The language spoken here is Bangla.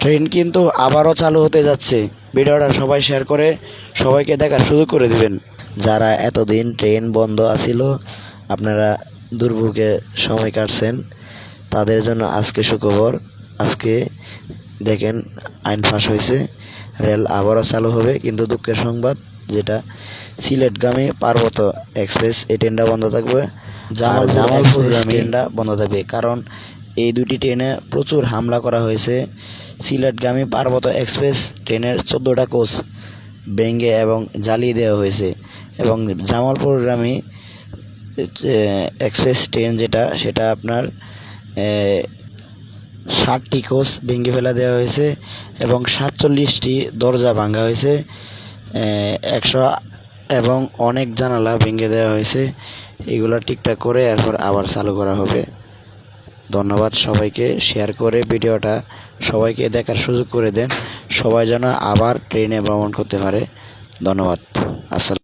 ট্রেন কিন্তু আবারও চালু হতে যাচ্ছে। ভিডিওটা সবাই শেয়ার করে সবাইকে দেখার সুযোগ করে দিবেন। যারা এতদিন ট্রেন বন্ধ আছিল, আপনারা দুর্ভোগে সময় কাটছেন, তাদের জন্য আজকে সুখবর। আজকে দেখেন আইন পাস হয়েছে, রেল আবারও চালু হবে। কিন্তু দুঃখের সংবাদ যেটা, সিলেটগামী পার্বত্য এক্সপ্রেস এই ট্রেনটা বন্ধ থাকবে, জামালপুর ট্রেনটা বন্ধ থাকবে, কারণ এই দুটি ট্রেনে প্রচুর হামলা করা হয়েছে। সিলেটগামী পার্বত্য এক্সপ্রেস ট্রেনের 14টা কোচ ভেঙে এবং জ্বালিয়ে দেওয়া হয়েছে, এবং জামালপুরগামী এক্সপ্রেস ট্রেন যেটা, সেটা আপনার 60টি কোচ ভেঙে ফেলা দেওয়া হয়েছে এবং 47টি দরজা ভাঙা হয়েছে, 100 এবং অনেক জানালা ভেঙে দেওয়া হয়েছে। এগুলো ঠিকঠাক করে এরপর আবার চালু করা হবে। ধন্যবাদ সবাইকে, শেয়ার করে ভিডিওটা সবাইকে দেখার সুযোগ করে দেন, সবাই যেন আবার ট্রেনে ভ্রমণ করতে পারে। ধন্যবাদ। আসসালাম।